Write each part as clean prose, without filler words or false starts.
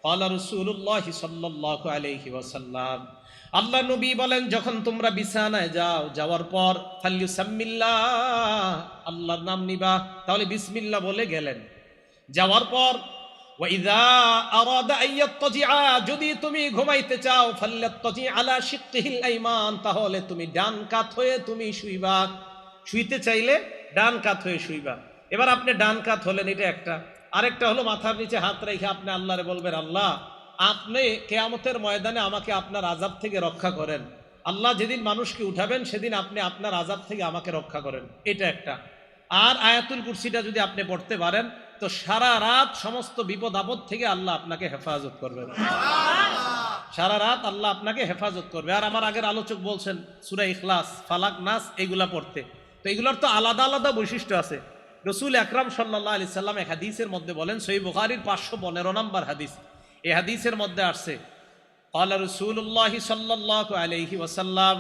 ক্বালা রাসূলুল্লাহি সাল্লাল্লাহু আলাইহি ওয়াসাল্লাম, আল্লাহ নবী বলেন, যখন তোমরা বিছানায় যাও, যাওয়ার পর ফাল্যুসাম্মিল্লাহ, আল্লাহর নাম নিবা। তাহলে বিসমিল্লাহ বলে গেলেন। যাওয়ার পর ওয়াইযা আরাদা আইয়াত্তাজিআ, যদি তুমি ঘুমাইতে চাও, ফাল্যাত্তাজি আলা শিক্কিহিল আইমান, তাহলে তুমি ডান কাত হয়ে তুমি শুইবা। শুইতে চাইলে ডান কাত হয়ে শুইবা। এবার আপনি ডান কাত হলেন, এটা একটা। আরেকটা হলো মাথার নিচে হাত রেখে আপনি আল্লাহরে বলবেন, আল্লাহ আপনি কিয়ামতের ময়দানে আমাকে আপনার আযাব থেকে রক্ষা করেন। আল্লাহ যেদিন মানুষকে উঠাবেন সেদিন আপনি আপনার আযাব থেকে আমাকে রক্ষা করেন, এটা একটা। আর আয়াতুল কুরসিটা যদি আপনি পড়তে পারেন তো সারা রাত সমস্ত বিপদ আপদ থেকে আল্লাহ আপনাকে হেফাজত করবেন। সারা রাত আল্লাহ আপনাকে হেফাজত করবে। আর আমার আগের আলোচক বলছেন সূরা ইখলাস, ফালাক, নাস এগুলা পড়তে। তো এগুলোর তো আলাদা আলাদা বৈশিষ্ট্য আছে। রাসূল আকরাম সাল্লাল্লাহু আলাইহি সাল্লাম এক হাদিসের মধ্যে বলেন, সহিহ বুখারীর 515 নম্বর হাদিস, এই হাদিসের মধ্যে আসছে, ক্বালা রাসূলুল্লাহি সাল্লাল্লাহু আলাইহি ওয়াসাল্লাম,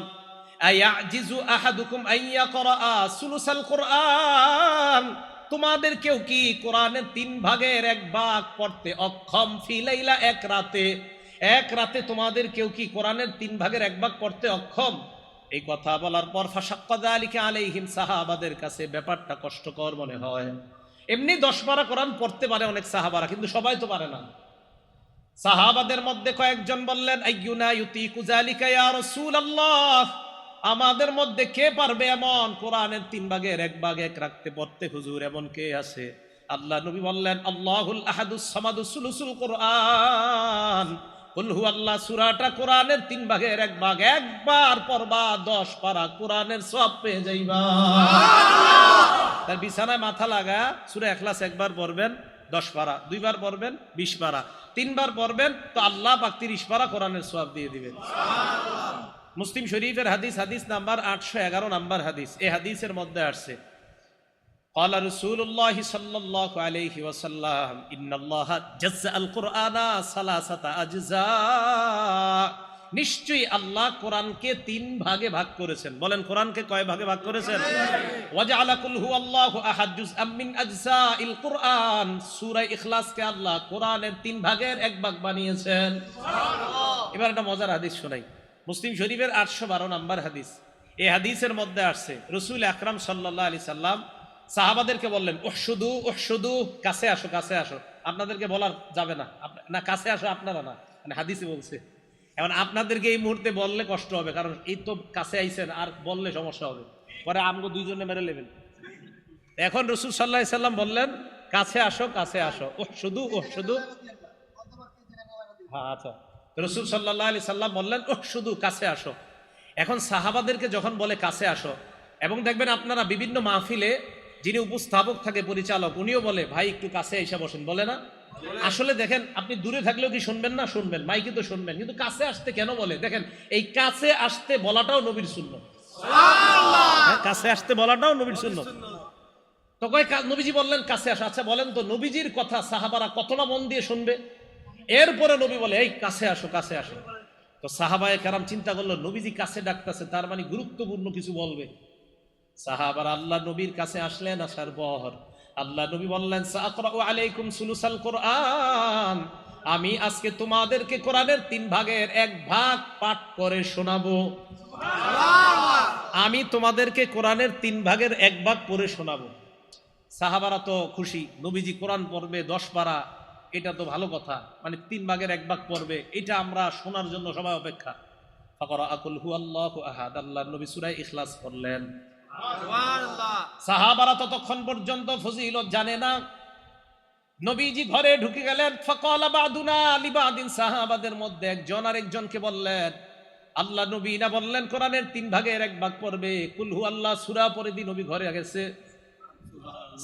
আয়াজিজু আহাদুকুম আইয়াকরা সুলুসাল কুরআন, তোমাদের কেউ কি কোরআনের 3 ভাগের 1 ভাগ পড়তে অক্ষম? ফি লাইলা, এক রাতে। এক রাতে তোমাদের কেউ কি কোরআনের 3 ভাগের 1 ভাগ পড়তে অক্ষম? এই কথা বলার পর ফাশাক্কা যালিকা আলাইহিম, সাহাবাদের কাছে ব্যাপারটা কষ্টকর মনে হয়। এমনি 10 পারা কোরআন পড়তে পারে অনেক সাহাবারা, কিন্তু সবাই তো পারে না। সাহাবাদের মধ্যে কয়েকজন বললেন, আইয়ুনা ইউতিকু যালিকা ইয়া রাসূলুল্লাহ, আমাদের মধ্যে কে পারবে এমন কোরআনের 3 ভাগের 1 ভাগ এক রাখতে পড়তে হুজুর, এমন কে আছে? আল্লাহ নবী বললেন, আল্লাহুল আহাদুস সামাদুস সুলুসুল কোরআন, কুল হুয়াল্লাহ সূরাটা কোরআনের 3 ভাগের 1 ভাগ, একবার পড়বা 10 পারা কোরআনের সওয়াব পেয়ে যাইবা। তার বিছানায় মাথা লাগা সূরা ইখলাস একবার পড়বেন 10 পারা, 2 বার পড়বেন 20 পারা, 3 বার পড়বেন তো আল্লাহ পাক 30 পারা কোরআনের সওয়াব দিয়ে দিবেন। মুসলিম শরীফের হাদিস, হাদিস নাম্বার 811 নাম্বার হাদিস। এই হাদিসের মধ্যে আসছে, ক্বালা রাসূলুল্লাহি সাল্লাল্লাহু আলাইহি ওয়াসাল্লাম, ইন্নাল্লাহা জাজ্জাআল কুরআনা সালাসাতা আজজা, নিশ্চয়ই আল্লাহ কোরআনকে 3 ভাগে ভাগ করেছেন। বলেন কোরআনকে কয় ভাগে ভাগ করেছেন? ওয়াজআলা কুল হুয়াল্লাহু আহাদ জুজআম মিন আজজাইল কুরআন, সূরা ইখলাসকে আল্লাহ কোরআনের 3 ভাগের 1 ভাগ বানিয়েছেন। সুবহানাল্লাহ। এবার একটা মজার হাদিস শোনাই, মুসলিম শরীফের 812 নাম্বার হাদিস। এই হাদিসের মধ্যে আসছে, রাসূল আকরাম সাল্লাল্লাহু আলাইহি সাল্লাম সাহাবাদেরকে বললেন, উহশুদু উহশুদু, কাছে আসো কাছে আসো। আপনাদেরকে বলা যাবে না, না কাছে আসো আপনারা না, মানে হাদিসে বলছে। এখন আপনাদেরকে এই মুহূর্তে বললে কষ্ট হবে, কারণ এই তো কাছে আইছেন, আর বললে সমস্যা হবে, পরে আমগো দুইজনে মেরে নেবেন। এখন রাসূল সাল্লাল্লাহু আলাইহি সাল্লাম বললেন, কাছে আসো কাছে আসো, উহশুদু উহশুদু। হ্যাঁ আচ্ছা, রাসূল সাল্লাল্লাহু আলাইহি সাল্লাম বললেন উহশুদু, কাছে আসো। এখন সাহাবাদেরকে যখন বলে কাছে আসো, এবং দেখবেন আপনারা বিভিন্ন মাহফিলে যিনি উপস্থাপক থাকে, পরিচালক, উনিও বলে ভাই একটু কাছে এসে বসেন, বলে না? আসলে দেখেন আপনি দূরে থাকলেও কি শুনবেন না? শুনবেন, মাইকে তো শুনবেন, কিন্তু কাছে আসতে কেন বলে? দেখেন এই কাছে আসতে বলাটাও নবীর সুন্নাত। সুবহানাল্লাহ, কাছে আসতে বলাটাও নবীর সুন্নাত। তো কয় নবীজি বললেন কাছে আসো। আচ্ছা বলেন তো, নবীজির কথা সাহাবারা কতটা মন দিয়ে শুনবে? এরপরে নবী বলে এই কাছে আসো কাছে আসো। তো সাহাবায়ে কেরাম চিন্তা করলো, নবীজি কাছে ডাকতেছে, তার মানে গুরুত্বপূর্ণ কিছু বলবে। সাহাবারা আল্লাহ নবীর কাছে আসলেন, আসার পর আল্লাহ নবী বললেন, সাআকরাউ আলাইকুম সুলুসাল কুরআন, আমি আজকে তোমাদেরকে কোরআনের 3 ভাগের 1 ভাগ পাঠ করে শোনাবো। সুবহানাল্লাহ, আমি তোমাদেরকে কোরআনের 3 ভাগের 1 ভাগ পড়ে শোনাবো। সাহাবারা তো খুশি, নবীজি কোরআন পড়বে 10 পারা, এটা তো ভালো কথা, মানে 3 ভাগের 1 ভাগ পড়বে, এটা আমরা শোনার জন্য সবাই অপেক্ষা। ফাকরা কুল হুয়াল্লাহু আহাদ, আল্লাহ নবী সূরা ইখলাস পড়লেন। সুবহানাল্লাহ। সাহাবারা ততক্ষণ পর্যন্ত ফজিলত জানে না। নবীজি ঘরে ঢুকে গেলেন। ফাকালা বাদুনা লিবাদিন, সাহাবাদের মধ্যে একজন আরেকজনকে বললেন, আল্লাহ নবী না বললেন কোরআনের 3 ভাগের 1 ভাগ পড়বে, কুল হুয়াল্লাহ সূরা পড়ে দি নবী ঘরে গেছে।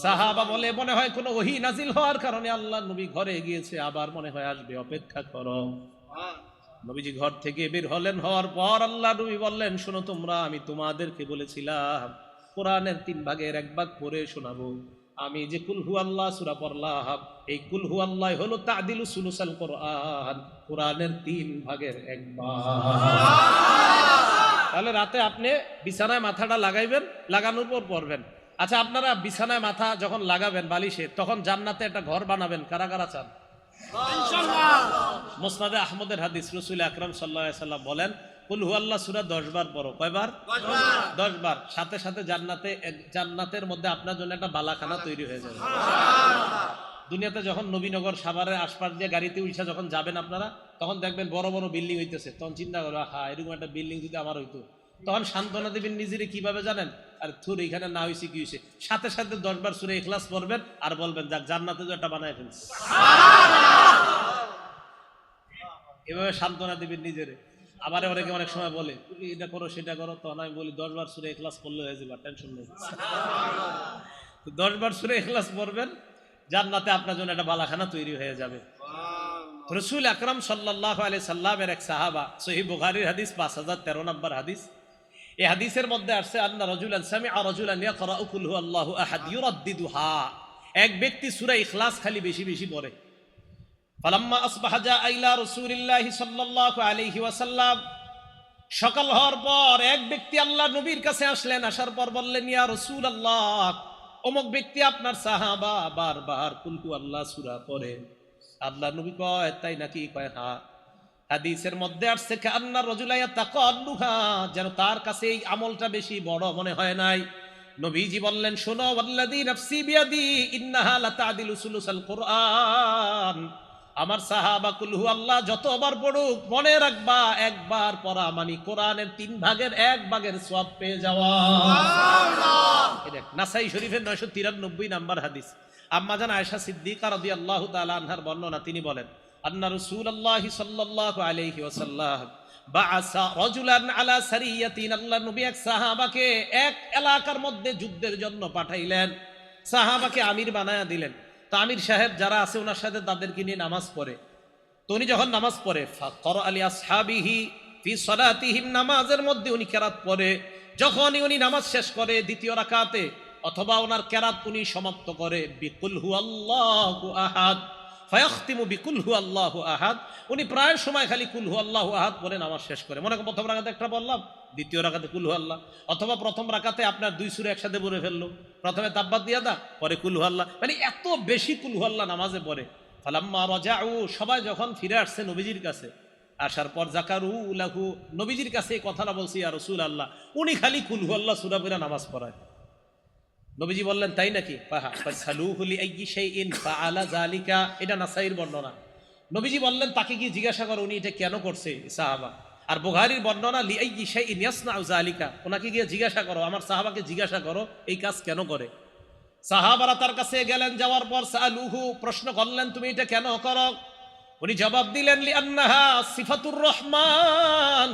সাহাবা বলে, মনে হয় কোনো ওহী নাজিল হওয়ার কারণে আল্লাহ নবী ঘরে গিয়েছে, আবার মনে হয় আসবে, অপেক্ষা করো। নবীজি ঘর থেকে বের হলেন, হওয়ার পর আল্লাহ নবী বললেন, শোনো তোমরা, আমি তোমাদেরকে বলেছিলাম কোরআনের 3 ভাগের 1 ভাগ পড়ে শোনাবো। আমি যে কুল হুয়াল্লাহ সূরা পড়লাম, এই কুল হুয়াল্লাহ হলো তা'দিলু সুলুসাল কুরআন, কোরআনের 3 ভাগের 1 ভাগ। তাহলে রাতে আপনি বিছানায় মাথাটা লাগাইবেন, লাগানোর পর পড়বেন। আচ্ছা আপনারা বিছানায় মাথা যখন লাগাবেন বালিশে, তখন জান্নাতে একটা ঘর বানাবেন, কারা কারা চান? ইনশাআল্লাহ। মুসনাদে আহমদের হাদিস, রাসূল আকরাম সাল্লাল্লাহু আলাইহি সাল্লাম বলেন, কুল হুয়াল্লাহ সূরা 10 বার পড়ো। কয়বার? 10 বার। সাথে সাথে জান্নাতের মধ্যে আপনার জন্য একটা বালাখানা তৈরি হয়ে যাবে। দুনিয়াতে যখন নবীনগর সাভারের আশপাশ দিয়ে গাড়িতে উঠে যখন যাবেন আপনারা, তখন দেখবেন বড় বড় বিল্ডিং হইতেছে, তখন চিন্তা করো, হা, এরকম একটা বিল্ডিং যদি আমার হইতো, তখন সান্ত্বনা দেবেন নিজেরে কিভাবে জানেন? আর থুর এখানে না হয়েছে কি হয়েছে, সাথে সাথে 10 বার সূরা ইখলাস পড়বেন আর বলবেন, যাক, জান্নাতে যে একটা বানায় ফেলছে। এভাবে সান্ত্বনা দেবেন নিজেরে। আবার অনেকে অনেক সময় বলে, এটা করো সেটা করো, তখন আমি বলি 10 বার সূরা ইখলাস পড়লে হয়ে যাবে, টেনশন নেই। 10 বার সূরা ইখলাস পড়বেন, জান্নাতে আপনার জন্য একটা বালাখানা তৈরি হয়ে যাবে। রাসূল আকরাম সাল্লাল্লাহু আলাইহি সাল্লামের এক সাহাবা, সহিহ বুখারীর হাদিস 5013 নম্বর হাদিস, এই হাদিসের মধ্যে আসছে, আন্না রাজুলান সামিআ রাজুলান ইয়াকরাউ কুল হুয়াল্লাহু আহাদ ইউরাদ্দিদুহা, এক ব্যক্তি সূরা ইখলাস খালি বেশি বেশি পড়ে। ফালাম্মা আসবাহা জাআ ইলা রাসূলিল্লাহি সাল্লাল্লাহু আলাইহি ওয়াসাল্লাম, সকাল হওয়ার পর এক ব্যক্তি আল্লাহর নবীর কাছে আসলেন, আসার পর বললেন, ইয়া রাসূলুল্লাহ, অমুক ব্যক্তি আপনার সাহাবা বারবার কুল হুয়াল্লাহ সূরা পড়ে। আল্লাহর নবী কয়, তাই নাকি? কয়, হ্যাঁ। হাদিসের মধ্যে আসছে, কান্নার রাজুলা ইয়াতাকাল্লুহা, যেন তার কাছে এই আমলটা বেশি বড় মনে হয় নাই। নবীজি বললেন, শোনো, ওয়াল্লাযী নাফসি বিয়াদি ইন্নাহা লাতাদিলু সুলুসাল কুরআন, আমার সাহাবা কুল হুয়াল্লাহ যতবার পড়ুক, মনে রাখবা, একবার পড়া মানে কোরআনের 3 ভাগের 1 ভাগের সওয়াব পেয়ে যাওয়া। এটা নাসাই শরীফের 993 নাম্বার হাদিস। আম্মা জান আয়েশা সিদ্দিকা রাদিয়াল্লাহু তাআলা আনহার বর্ণনা, তিনি বলেন, আন্না রাসূলুল্লাহ সাল্লাল্লাহু আলাইহি ওয়াসাল্লাম বাআসা রাজুলান আলা সারিয়াতিন, আল্লাহর নবী এক সাহাবাকে এক এলাকার মধ্যে যুদ্ধের জন্য পাঠাইলেন, সাহাবাকে আমির বানায়া দিলেন। তো আমির সাহেব যারা আছে ওনার সাথে তাদেরকে নিয়ে নামাজ পড়ে। তো উনি যখন নামাজ পড়ে, ফাকরা আলি আসহাবিহি ফি সালাতিহিম, নামাজের মধ্যে উনি কেরাত পড়ে। যখনই উনি নামাজ শেষ করে দ্বিতীয় রাকাতে, অথবা ওনার কেরাত উনি সমাপ্ত করে বিকুল হুয়াল্লাহু আহাদ, ফায়াখতিমু বিকুল হুয়াল্লাহু আহাদ, উনি প্রায় সময় খালি কুল হুয়াল্লাহু আহাদ পড়ে নামাজ শেষ করে। মনে করেন প্রথম রাকাতে একটা বললাম, দ্বিতীয় রাকাতে কুল হুয়াল্লাহ, অথবা প্রথম রাকাতে আপনার 2 সূরা একসাথে পড়ে ফেললো, প্রথমে তাব্বাত ইয়াদা, পরে কুল হুয়াল্লাহ, মানে এত বেশি কুল হুয়াল্লাহ নামাজে পড়ে। ফালাম্মা রাজাউ, সবাই যখন ফিরে আসছে নবীজির কাছে, আসার পর জাকারু লাহু, নবীজির কাছে এই কথাটা বলছি, ইয়া রাসূলুল্লাহ, উনি খালি কুল হুয়াল্লাহ সূরা পড়ে নামাজ পড়ায়। নবীজি বললেন, তাই নাকি? ফাসালুহু লিআইয়ি শাইইন ফাআলা যালিকা, এটা নাসাইর বর্ণনা। নবীজি বললেন, তাকে কি জিজ্ঞাসা করো উনি এটা কেন করছে, সাহাবা। আর বুখারীর বর্ণনা, লিআইয়ি শাইইন ইয়াসনাউ যালিকা, ওনাকে গিয়ে জিজ্ঞাসা করো, আমার সাহাবাকে জিজ্ঞাসা করো এই কাজ কেন করে। সাহাবারা তার কাছে গেলেন, যাওয়ার পর সালুহু, প্রশ্ন করলেন, তুমি এটা কেন করো? উনি জবাব দিলেন, লিআন্নাহা সিফাতুর রহমান,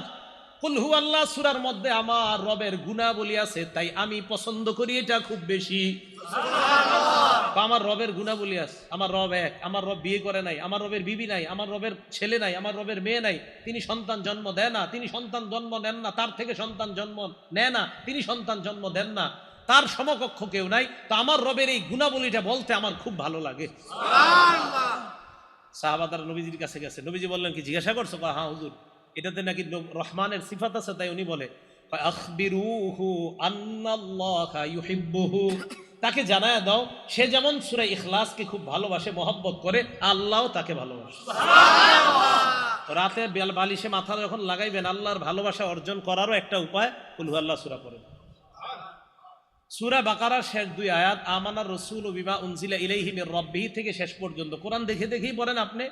কুল হুয়াল্লাহ সূরার মধ্যে আমার রবের গুণাবলী আছে, তাই আমি পছন্দ করি এটা খুব বেশি। সুবহানাল্লাহ। আমার রবের গুণাবলী আছে, আমার রব এক, আমার রব বিয়ে করে নাই, আমার রবের বিবি নাই, আমার রবের ছেলে নাই, আমার রবের মেয়ে নাই, তিনি সন্তান জন্ম দেয় না, তিনি সন্তান জন্ম নেন না, তার থেকে সন্তান জন্ম নেয় না, তিনি সন্তান জন্ম দেন না, তার সমকক্ষ কেউ নাই। তো আমার রবের এই গুণাবলীটা বলতে আমার খুব ভালো লাগে। সুবহানাল্লাহ। সাহাবারা নবীজির কাছে গেছে, নবীজি বললেন, কি জিজ্ঞাসা করছো? হ্যাঁ হুজুর, এটাতে নাকি রহমানের সিফাত আছে, তাই উনি বলে, আখবিরুহু আন্নাল্লাহা ইউহিব্বুহু, তাকে জানায়া দাও সে যেমন সূরা ইখলাসকে খুব ভালোবাসে, মহব্বত করে, আল্লাহও তাকে ভালোবাসে। সুবহানাল্লাহ। রাতে বালিশে মাথা যখন লাগাইবেন, আল্লাহর ভালোবাসা অর্জন করারও একটা উপায় কুল হুয়াল্লাহ সূরা পড়েন। সূরা বাকারার শেষ 2 আয়াত, আমানার রাসূলু বিমা উনজিলা ইলাইহি মির রাব্বিহি থেকে শেষ পর্যন্ত কোরআন দেখে দেখেই পড়েন আপনি।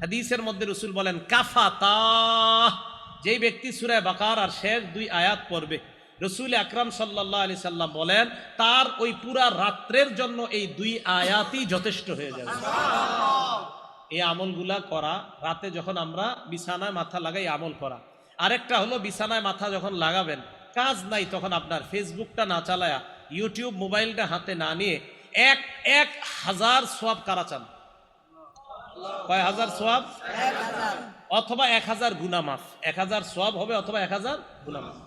হাদিসের মধ্যে রাসূল বলেন, কাফাতা, যেই ব্যক্তি সূরা বাকারার শেষ 2 আয়াত পড়বে, রাসূল আকরাম সাল্লাল্লাহু আলাইহি সাল্লাম বলেন, তার ওই পুরা রাত্রের জন্য এই 2 আয়াতই যথেষ্ট হয়ে যাবে। এই আমলগুলা করা, রাতে যখন আমরা বিছানায় মাথা লাগাই আমল করা। আরেকটা হলো, বিছানায় মাথা যখন লাগাবেন, কাজ নাই, তখন আপনার ফেসবুকটা না চালায়া, ইউটিউব মোবাইলটা হাতে না নিয়ে 1000 সওয়াব কারা চান? কয় হাজার সওয়াব? 1000, অথবা 1000 গুনাহ মাফ। 1000 সওয়াব হবে, অথবা 1000 গুনাহ মাফ।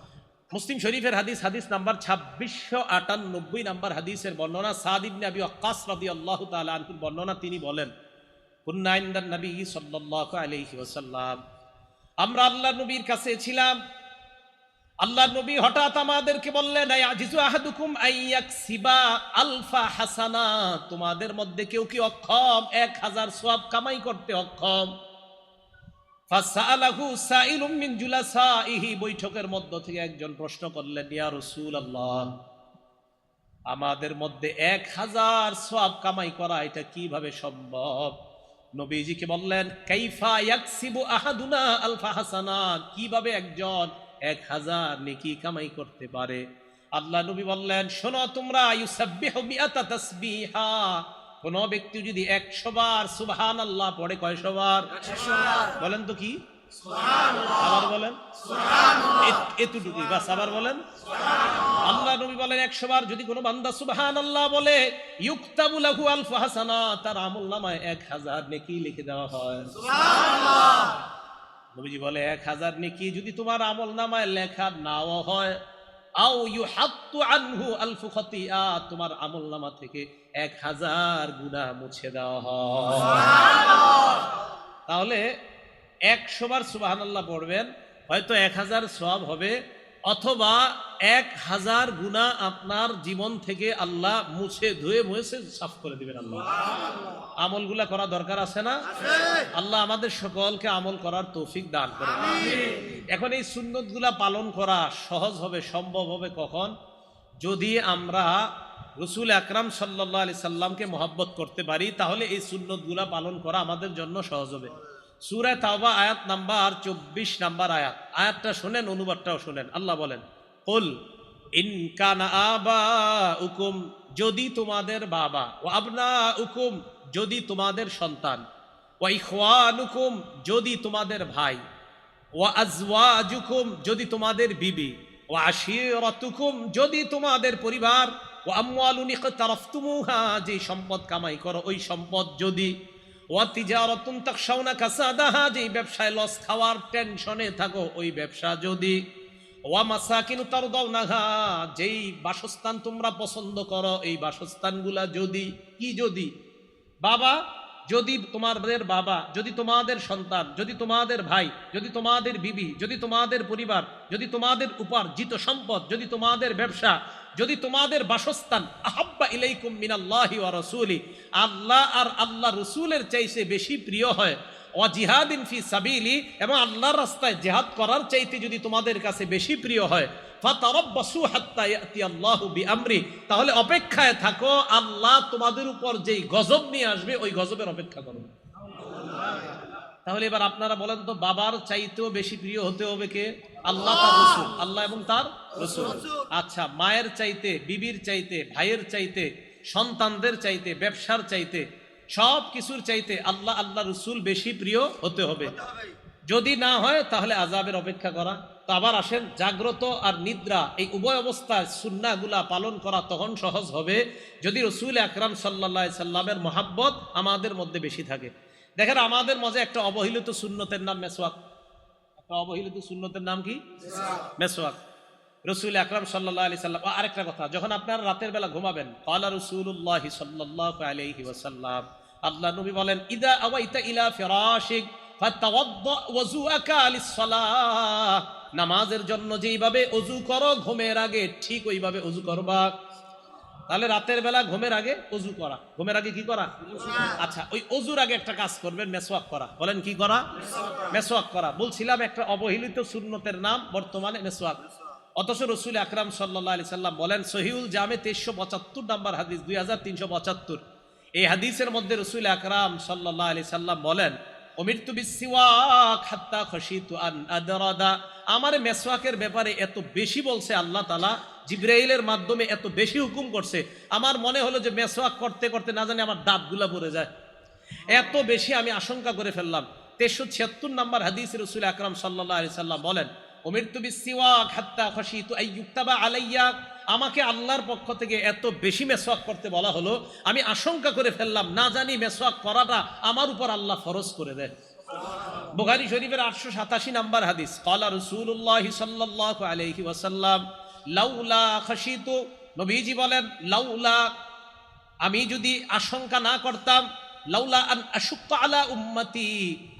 মুসলিম শরীফের হাদিস, হাদিস নাম্বার 2698 নাম্বার হাদিসের বর্ণনা, সাদ ইবনে আবি ওয়াক্কাস রাদিয়াল্লাহু তাআলা আনহুর বর্ণনা, তিনি বলেন, কুন্না ইনদান নবী সাল্লাল্লাহু আলাইহি ওয়াসাল্লাম, আমরা আল্লাহর নবীর কাছে ছিলাম। আল্লাহর নবী হঠাৎ আমাদেরকে বললেন, আয়াজিজু আহাদুকুম আইয়াকসিবা আলফা হাসানা, তোমাদের মধ্যে কেউ কি অক্ষম 1000 সওয়াব কামাই করতে অক্ষম? ফাসালাহু সাইলুম মিন জুলাসাইহি, বৈঠকের মধ্য থেকে একজন প্রশ্ন করলেন, ইয়া রাসূলুল্লাহ, আমাদের মধ্যে 1000 সওয়াব কামাই করা এটা কিভাবে সম্ভব? নবীজিকে বললেন, কাইফা ইয়াকসিবু আহাদুনা আলফা হাসানা, কিভাবে একজন 1000 নেকি কামাই করতে পারে? আল্লাহ নবী বললেন, শোনো তোমরা, ইউসাব্বিহু মিআতা তাসবিহা, কোন ব্যক্তি যদি 100 বার সুবহানাল্লাহ পড়ে, কয়শো বার? 100 বার। বলেন তো কি? সুবহানাল্লাহ। আবার বলেন সুবহানাল্লাহ। এতটুকুই বাস, আবার বলেন সুবহানাল্লাহ। আল্লাহ নবী বলেন 100 বার যদি কোনো বান্দা সুবহানাল্লাহ বলে, ইউকতাবু লাহু আলফু হাসানা, তার আমলনামায় 1000 নেকি লিখে দেওয়া হয়। সুবহানাল্লাহ। নবীজি বলে 1000 নেকি যদি তোমার আমলনামায় লেখা নাও হয়, আও ইউহাত্তু আনহু আলফু খতিয়া, তোমার আমলনামা থেকে 1000 গুনাহ মুছে দেওয়া হয়। সুবহানাল্লাহ। তাহলে 100 বার সুবহানাল্লাহ পড়বেন, হয়তো 1000 সওয়াব হবে, অথবা 1000 গুনাহ আপনার জীবন থেকে আল্লাহ মুছে ধুয়ে মুছে সাফ করে দিবেন। আল্লাহ আমলগুলা করা দরকার আছে না? আল্লাহ আমাদের সকলকে আমল করার তৌফিক দান করেন। এখন এই সুন্নতগুলা পালন করা সহজ হবে, সম্ভব হবে কখন? যদি আমরা রাসূল আকরাম সাল্লাল্লাহু আলাইহি সাল্লামকে মহব্বত করতে পারি, তাহলে এই সুন্নতগুলা পালন করা আমাদের জন্য সহজ হবে। সূরা তাওবা আয়াত নাম্বার 24 নাম্বার আয়াত, আয়াতটা শুনেন, অনুবাদটাও শুনেন। আল্লাহ বলেন, কুল ইন কানা আবাউকুম, যদি তোমাদের বাবা, ওয়া আবনাউকুম, যদি তোমাদের সন্তান, ওয়া ইখওয়ানুকুম, যদি তোমাদের ভাই, ওয়া আজওয়াজুকুম, যদি তোমাদের বিবি, ওয়া আশিরাতুকুম, যদি তোমাদের পরিবার, ওয়া আমওয়ালুন ইকতারাফতুমুহা, যে সম্পদ কামাই করো ওই সম্পদ যদি, ওয়া তিজারাতুন তাখশাউনা কাসাদাহা, যে ব্যবসায় লস খাওয়ার টেনশনে থাকো ওই ব্যবসা যদি, ওয়া মাসাকিনু তারদাউনাহা, যেই বাসস্থান তোমরা পছন্দ করো এই বাসস্থানগুলা যদি, কি যদি? বাবা, যদি তোমাদের বাবা, যদি তোমাদের সন্তান, যদি তোমাদের ভাই, যদি তোমাদের বিবি, যদি তোমাদের পরিবার, যদি তোমাদের উপার্জিত সম্পদ, যদি তোমাদের ব্যবসা, যদি তোমাদের বাসস্থান, আহাব্বা ইলাইকুম মিনাল্লাহি ওয়া রাসূলি, আল্লাহ আর আল্লাহ রাসূলের চাইতে বেশি প্রিয় হয়, ওয়া জিহাদিন ফি সাবিলি, এবং আল্লাহর রাস্তায় জিহাদ করার চাইতে যদি তোমাদের কাছে বেশি প্রিয় হয়, ফাতারাব্বাসু হাত্তা ইয়াতিয়াল্লাহু বিআমরি, তাহলে অপেক্ষায় থাকো, আল্লাহ তোমাদের উপর যেই গজব নিয়ে আসবে ওই গজবের অপেক্ষা করো। তাহলে এবার আপনারা বলেন তো, বাবার চাইতেও বেশি প্রিয় হতে হবে কে? আল্লাহ তার রাসূল, আল্লাহ এবং তার রাসূল। আচ্ছা, মায়ের চাইতে, বিবির চাইতে, ভাইয়ের চাইতে, সন্তানদের চাইতে, ব্যবসার চাইতে, সব কিছুর চাইতে আল্লাহ আল্লাহ রাসূল বেশি প্রিয় হতে হবে। যদি না হয় তাহলে আযাবের অপেক্ষা করা। তো আবার আসেন, জাগ্রত আর নিদ্রা এই উভয় অবস্থায় সুন্নাহগুলা পালন করা তখন সহজ হবে যদি রাসূল আকরাম সাল্লাল্লাহু আলাইহি সাল্লামের মহব্বত আমাদের মধ্যে বেশি থাকে। দেখেন, আমাদের মাঝে একটা অবহেলিত সুন্নতের নাম মেসওয়াক। একটা অবহেলিত সুন্নতের নাম কি? মেসওয়াক। রাসূল আকরাম সাল্লাল্লাহু আলাইহি সাল্লাম, আরেকটা কথা, যখন আপনারা রাতের বেলা ঘুমাবেন, ক্বালা রাসূলুল্লাহ সাল্লাল্লাহু আলাইহি ওয়াসাল্লাম, আল্লাহ নবী বলেন, ইদা আওয়াইতা ইলা ফিরাশিক ফাতাওয়াদ্দা ওযুআকা লিস-সালাহ, নামাজের জন্য যেইভাবে ওযু করো ঘুমের আগে ঠিক ওইভাবে ওযু করবা। তাহলে রাতের বেলা ঘুমের আগে ওযু করা, ঘুমের আগে কি করা? আচ্ছা, ওই ওযুর আগে একটা কাজ করবেন, মেসওয়াক করা। বলেন কি করা? মেসওয়াক করা। বলছিলাম একটা অবহেলিত সুন্নতের নাম বর্তমানে মেসওয়াক। অথচ রাসূল আকরাম সাল্লাল্লাহু আলাইহি সাল্লাম বলেন, সহিহুল জামে 2375 নাম্বার হাদিস, 2375, এই হাদিসের মধ্যে রাসূল আকরাম সাল্লাল্লাহু আলাইহি সাল্লাম বলেন, উমিরতু বিসওয়াক হাত্তা খাশিতু আন আদরাদা, আমার মেসওয়াকের ব্যাপারে এত বেশি বলছে আল্লাহ তাআলা, জিবরাইলের মাধ্যমে এত বেশি হুকুম করছে, আমার মনে হলো যে মেসওয়াক করতে করতে না জানি আমার দাঁতগুলা পড়ে যায়, এত বেশি আমি আশঙ্কা করে ফেললাম। 376 নাম্বার হাদিস, রাসূল আকরাম সাল্লাল্লাহু আলাইহি সাল্লাম বলেন, উমিরতু বিসওয়াক হাত্তা খাশিতু আইয়ুক্তাবা আলাইয়া, আমাকে আল্লাহর পক্ষ থেকে এত বেশি মেসওয়াক করতে বলা হলো, আমি আশঙ্কা করে ফেললাম না জানি মেসওয়াক করাটা আমার উপর আল্লাহ ফরজ করে দেয়। বুখারী শরীফের 887 নাম্বার হাদিস, ক্বালা রাসূলুল্লাহ সাল্লাল্লাহু আলাইহি ওয়াসাল্লাম লাউলা খাশিতু, নবীজি বলেন, লাউলা, আমি যদি আশঙ্কা না করতাম, লাউলা আন আশুক্কা আলা উম্মতি,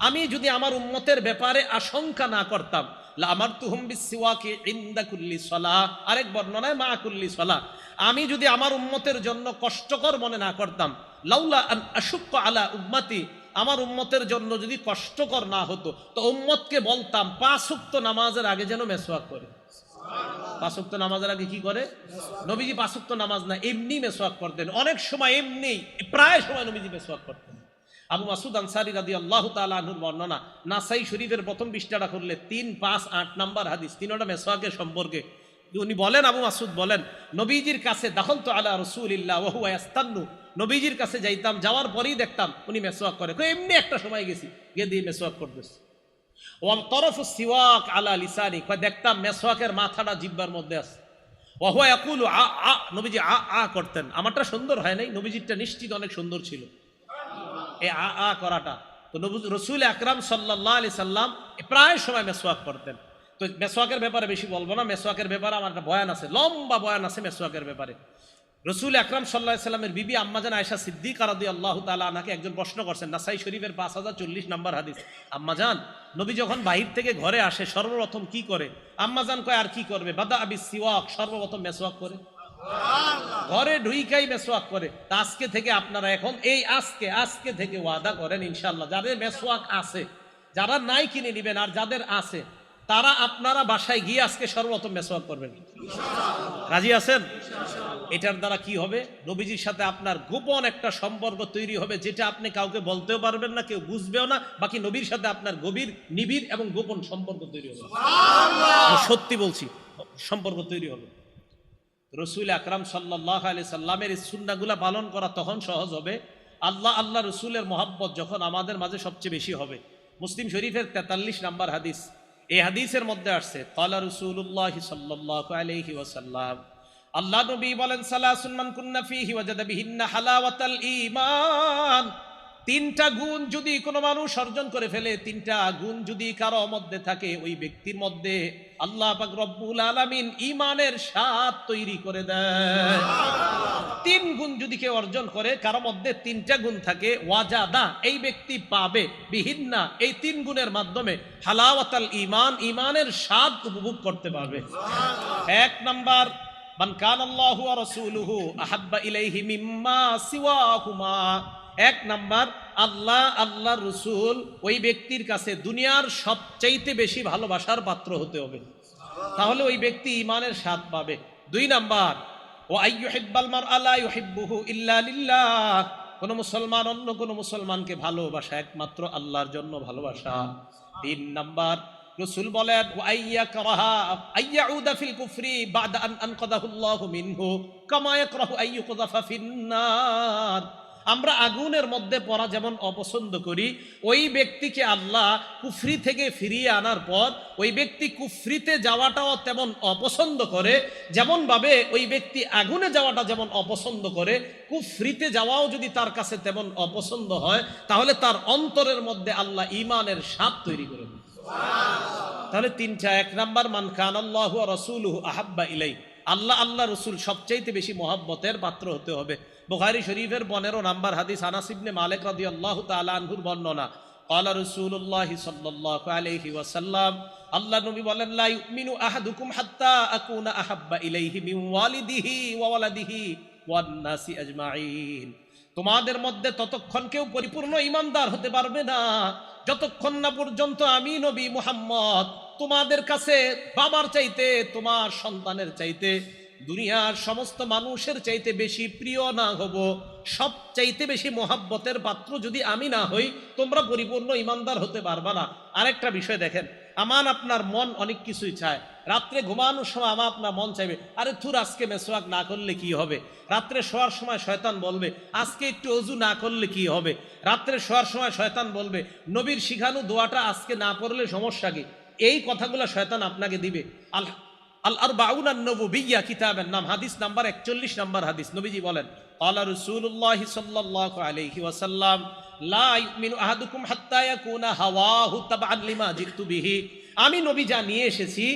আমি যদি আমার উম্মতের ব্যাপারে আশঙ্কা না করতাম, লা আমারতুহুম বিসওয়াকি ইনদা কুল্লি সালাহ, আরেক বর্ণনায় মা কুল্লি সালাহ, আমি যদি আমার উম্মতের জন্য কষ্টকর মনে না করতাম, লাউলা আন আশুক্কা আলা উম্মতি, আমার উম্মতের জন্য যদি কষ্টকর না হতো তো উম্মতকে বলতাম 5 ওয়াক্ত নামাজের আগে যেন মেসওয়াক করে। 5 ওয়াক্ত নামাজের আগে কি করে? নবীজি 5 ওয়াক্ত নামাজ না এমনি মেসওয়াক করতেন, অনেক সময় এমনি, প্রায় সময় নবীজি মেসওয়াক করতেন। আবু মাসুদ আনসারী রাদিয়াল্লাহু তাআলা আনহুর বর্ণনা, নাসাই শরীফের প্রথম পৃষ্ঠাটা করলে 3, 5, 8 নাম্বার হাদিস, তিনটা মেসওয়াকের সম্পর্কে উনি বলেন, আবু মাসুদ বলেন, নবীজির কাছে দাখালতু আলা রাসূলিল্লাহ ওয়া হুয়া ইয়াস্তান্নু, নবীজির কাছে যাইতাম, যাওয়ার পরেই দেখতাম উনি মেসওয়াক করে। এমনি একটা সময় গেছি, গিয়ে দিয়ে মেসওয়াক করতেছে। ওয়াল তরফু সিওয়াক আলা লিসানি, দেখতাম মেসওয়াকের মাথাটা জিহ্বার মধ্যে আছে। ওয়া হুয়া ইয়াকুলু আ আ, নবীজি আ আ করতেন। আমারটা সুন্দর হয় নাই, নবীজিরটা নিশ্চিত অনেক সুন্দর ছিল এই আ আ করাটা। তো রাসূল আকরাম সাল্লাল্লাহু আলাইহি সাল্লাম প্রায় সময় মেসওয়াক করতেন। তো মেসওয়াকের ব্যাপারে বেশি বলবো না, মেসওয়াকের ব্যাপারে আমার একটা বয়ান আছে, লম্বা বয়ান আছে মেসওয়াকের ব্যাপারে। রাসূল আকরাম সাল্লাল্লাহু আলাইহি সাল্লামের বিবি আম্মাজান আয়েশা সিদ্দিকা রাদিয়াল্লাহু তাআলা আনহাকে একজন প্রশ্ন করছেন, নাসাই শরীফের 5040 নম্বর হাদিস। আম্মাজান, নবী যখন বাহির থেকে ঘরে আসে সর্বপ্রথম কি করে? আম্মাজান কয়, আর কি করবে? বাদা আবি সিওয়াক, সর্বপ্রথম মেসওয়াক করে, ঘরে ঢুইকাই মেসওয়াক করে। তা আজকে থেকে আপনারা এখন এই আজকে থেকে ওয়াদা করেন ইনশাআল্লাহ, যাদের মেসওয়াক আছে, যারা নাই কিনে নেবেন, আর যাদের আছে তারা আপনারা বাসায় গিয়ে আজকে সর্বপ্রথম মেসওয়াক করবেন। রাজি আছেন? এটার দ্বারা কি হবে? নবীজির সাথে আপনার গোপন একটা সম্পর্ক তৈরি হবে, যেটা আপনি কাউকে বলতেও পারবেন না, কেউ বুঝবেও না। বাকি নবীর সাথে আপনার গভীর, নিবিড় এবং গোপন সম্পর্ক তৈরি হবে। সত্যি বলছি, সম্পর্ক তৈরি হবে। রাসূল আকরাম সাল্লাল্লাহু আলাইহি সাল্লামের এই সুন্নাহগুলো পালন করা তখন সহজ হবে আল্লাহ রসুলের মহব্বত যখন আমাদের মাঝে সবচেয়ে বেশি হবে। মুসলিম শরীফের 43 নম্বর হাদিস, এই হাদিসের মধ্যে আসছে, ক্বালা রাসূলুল্লাহ সাল্লাল্লাহু আলাইহি ওয়াসাল্লাম, আল্লাহ নবী বলেন, সালাসুন মান কুন্না ফীহি ওয়াজাদা বিহিন্না হালাওয়াতাল ঈমান, 3টা গুণ যদি কোনো মানুষ অর্জন করে ফেলে, 3টা গুণ যদি কারো মধ্যে থাকে, ওই ব্যক্তির মধ্যে আল্লাহ পাক রব্বুল আলামিন ঈমানের স্বাদ তৈরি করে দেয়। 3 গুণ যদি কেউ অর্জন করে, কারো মধ্যে 3টা গুণ থাকে, ওয়াজাদা, এই ব্যক্তি পাবে, বিহিন্না, এই 3 গুণের মাধ্যমে হালাওয়াতাল ঈমান, ঈমানের স্বাদ উপভোগ করতে পারবে। 1 নাম্বার, মান কানাল্লাহু ওয়া রাসূলুহু আহাব্বা ইলাইহি মিম্মা সিওয়াহুমা, 1 নাম্বার, আল্লাহ রসুল ওই ব্যক্তির কাছে দুনিয়ার সবচাইতে বেশি ভালোবাসার পাত্র হতে হবে, তাহলে ওই ব্যক্তি ঈমানের স্বাদ পাবে। 2 নাম্বার, ওয়া আইয়ুহিব্বাল মারআ লা ইউহিব্বুহু ইল্লা লিল্লাহ, কোন মুসলমান অন্য কোন মুসলমানকে ভালোবাসা একমাত্র আল্লাহর জন্য ভালোবাসা। 3 নাম্বার, রাসূল বলেন, ওয়া আইয়াকরাহা আইয়াউদা ফিল কুফরি বাদা আন আনকাদাহুল্লাহু মিনহু কামা ইয়াকরাহু আইয়ুকযাফা ফিন্নার, আমরা আগুনের মধ্যে পড়া যেমন অপছন্দ করি, ওই ব্যক্তিকে আল্লাহ কুফরি থেকে ফিরিয়ে আনার পর ওই ব্যক্তি কুফরিতে যাওয়াটাও তেমন অপছন্দ করে, যেমন ভাবে ওই ব্যক্তি আগুনে যাওয়াটা যেমন অপছন্দ করে, কুফরিতে যাওয়াও যদি তার কাছে তেমন অপছন্দ হয়, তাহলে তার অন্তরের মধ্যে আল্লাহ ঈমানের স্বাদ তৈরি করে দেন। তাহলে 3টা, 1 নাম্বার, মান কানাল্লাহু ওয়া রাসূলুহু আহাব্বা ইলাইহি, আল্লাহ রসুল সবচাইতে বেশি মহব্বতের পাত্র হতে হবে। বুখারী শরীফের 15 নম্বর হাদিস, আনাস ইবনে মালিক রাদিয়াল্লাহু তাআলা আনহুর বর্ণনা, ক্বালা রাসূলুল্লাহ সাল্লাল্লাহু আলাইহি ওয়াসাল্লাম, আল্লাহ নবী বলেন, লা ইউমিনু আহাদুকুম হাত্তা আকুনা আহাব্বা ইলাইহি মিন ওয়ালিদিহি ওয়া ওয়ালাদিহি ওয়ান নাসি আজমাইন, তোমাদের মধ্যে ততক্ষণ কেউ পরিপূর্ণ ঈমানদার হতে পারবে না যতক্ষণ না পর্যন্ত আমি নবী মুহাম্মদ তোমাদের কাছে বাবার চাইতে, তোমার সন্তানের চাইতে, দুনিয়ার সমস্ত মানুষের চাইতে বেশি প্রিয় না হব, সবচাইতে বেশি মহাব্বতের পাত্র যদি আমি না হই, তোমরা পরিপূর্ণ ঈমানদার হতে পারবা না। আরেকটা বিষয় দেখেন, আপনার মন অনেক কিছুই চায়। রাত্রে ঘুমানোর সময় আপনার মন চাইবে, আরে থুর আজকে মেসওয়াক না করলে কি হবে। রাত্রে শোয়ার সময় শয়তান বলবে, আজকে একটু অজু না করলে কি হবে। রাত্রে শোয়ার সময় শয়তান বলবে, নবীর শিখানো দোয়াটা আজকে না পড়লে সমস্যা কি। এই কথাগুলো শয়তান আপনাকে দিবে। আল আরবাউন আন-নবুবিয়্যা কিতাবের নাম, হাদিস নাম্বার 41 নম্বর হাদিস, নবীজি বলেন, ক্বালা রাসূলুল্লাহ সাল্লাল্লাহু আলাইহি ওয়াসাল্লাম, লা ইউমিনু আহাদুকুম হাত্তা ইয়াকুনা হাওয়াহু তাবআন লিমা জিতু বিহি, আমি নবী যা নিয়ে এসেছি,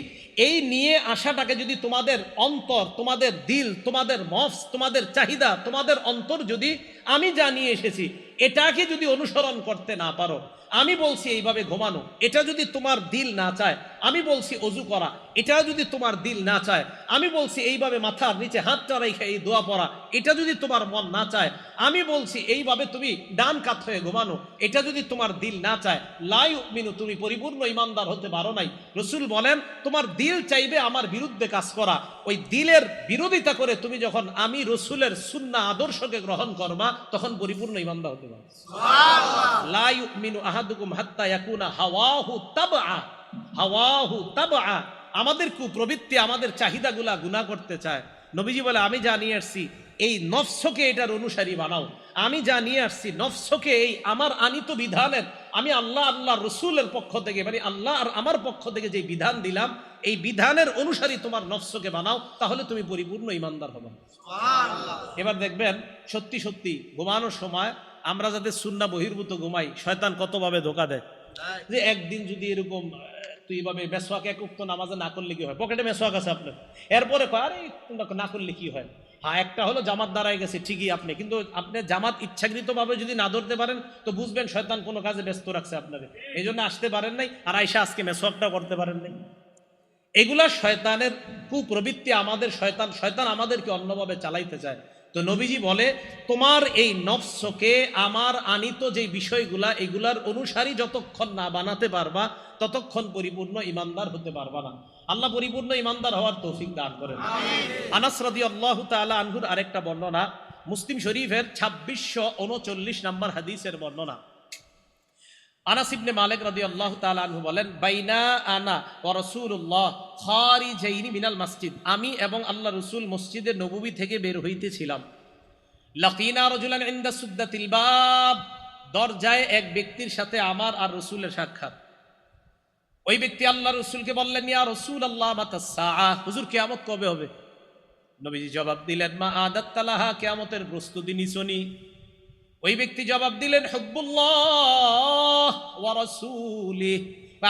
এই নিয়ে আসাটাকে যদি তোমাদের অন্তর, তোমাদের দিল, তোমাদের নফস, তোমাদের চাহিদা, তোমাদের অন্তর যদি আমি যা নিয়ে এসেছি এটাকে যদি অনুসরণ করতে না পারো, আমি বলছি এইভাবে ঘুমানো, এটা যদি তোমার দিল না চায়, আমি বলছি অজু করা, এটা যদি তোমার দিল না চায়, আমি বলছি এইভাবে মাথার নিচে হাতটা রেখে এই দোয়া পড়া, এটা যদি তোমার মন না চায়, আমি বলছি এইভাবে তুমি ডান কাত হয়ে ঘুমানো, এটা যদি তোমার দিল না চায়, লা ইউমিনু, তুমি পরিপূর্ণ ইমানদার হতে পারো নাই। রাসূল বলেন তোমার দিল চাইবে আমার বিরুদ্ধে কাজ করা, ওই দিলের বিরোধিতা করে তুমি যখন আমি রাসূলের সুন্নাহ আদর্শকে গ্রহণ করবা, তখন পরিপূর্ণ ইমানদার হতে পারো। সুবহানাল্লাহ। লা ইউমিনু আহাদুকুম হাত্তা ইয়াকুনা হাওয়াহু তাবআ। আমাদের কুপ্রবৃত্তি আমাদের চাহিদাগুলা গুনাহ করতে চায়। নবীজি বলে আমি জানিয়ে আসছি এই নফসকে এটার অনুসারী বানাও, আমি জানিয়ে আসছি নফসকে এই আমার আনিত বিধানের, আমি আল্লাহ রসুলের পক্ষ থেকে, মানে আল্লাহ আর আমার পক্ষ থেকে যে বিধান দিলাম, এই বিধানের অনুসারী তোমার নফসকে বানাও, তাহলে তুমি পরিপূর্ণ ইমানদার হবে। এবার দেখবেন সত্যি সত্যি ঘুমানোর সময় আমরা যাতে সুন্নাহ বহির্ভূত ঘুমাই, শয়তান কতভাবে ধোঁকা দেয়। যে একদিন যদি এরকম তুই এইভাবে মেসওয়াক এক উক্ত নামাজে না করলে কি হয়, পকেটে মেসওয়াক আছে আপনার, এরপরে আরে না করলে কি হয়, হ্যাঁ একটা হলো জামাত দাঁড়ায় গেছে ঠিকই, আপনি কিন্তু আপনি জামাত ইচ্ছাকৃতভাবে যদি না ধরতে পারেন তো বুঝবেন শয়তান কোনো কাজে ব্যস্ত রাখছে আপনাকে, এই জন্য আসতে পারেন নাই, আর আয়সা আজকে মেসওয়াকটা করতে পারেন নাই। এগুলা শয়তানের কুপ্রবৃত্তি, আমাদের শয়তান আমাদেরকে অন্যভাবে চালাইতে চায়। তো নবীজি বলে তোমার এই নফসকে আমার আনিত যে বিষয়গুলা, এগুলার অনুসারী যতক্ষণ না বানাতে পারবা, ততক্ষণ পরিপূর্ণ ইমানদার হতে পারবা না। আল্লাহ পরিপূর্ণ ইমানদার হওয়ার তৌফিক দান করেন। আনাস রাদিয়াল্লাহু তাআলা আনহুর আরেকটা বর্ণনা, মুসলিম শরীফের 2639 নম্বর হাদিসের বর্ণনা। আনাস ইবনে মালিক রাদিয়াল্লাহু তাআলা আনহু বলেন, বাইনা আনা ওয়া রাসূলুল্লাহ খারিজাইনি মিনাল মসজিদ, আমি এবং আল্লাহ রাসূল মসজিদে নববী থেকে বের হইতেছিলাম। লাকিনা রাজুলান ইনদা সুদ্দাতিল বাব, দরজায় এক ব্যক্তির সাথে আমার আর রাসূলের সাক্ষাৎ। ওই ব্যক্তি আল্লাহ রাসূলকে বললেন, ইয়া রাসূলুল্লাহ মাতাস সাআহ, হুজুর কিয়ামত কবে হবে? নবীজি জবাব দিলেন, মা আদাত্তালাহা, কিয়ামতের প্রস্তুতি নিছনি। ওই ব্যক্তি জবাব দিলেন, হুব্বুল্লাহ ওয়া রাসূলিহি,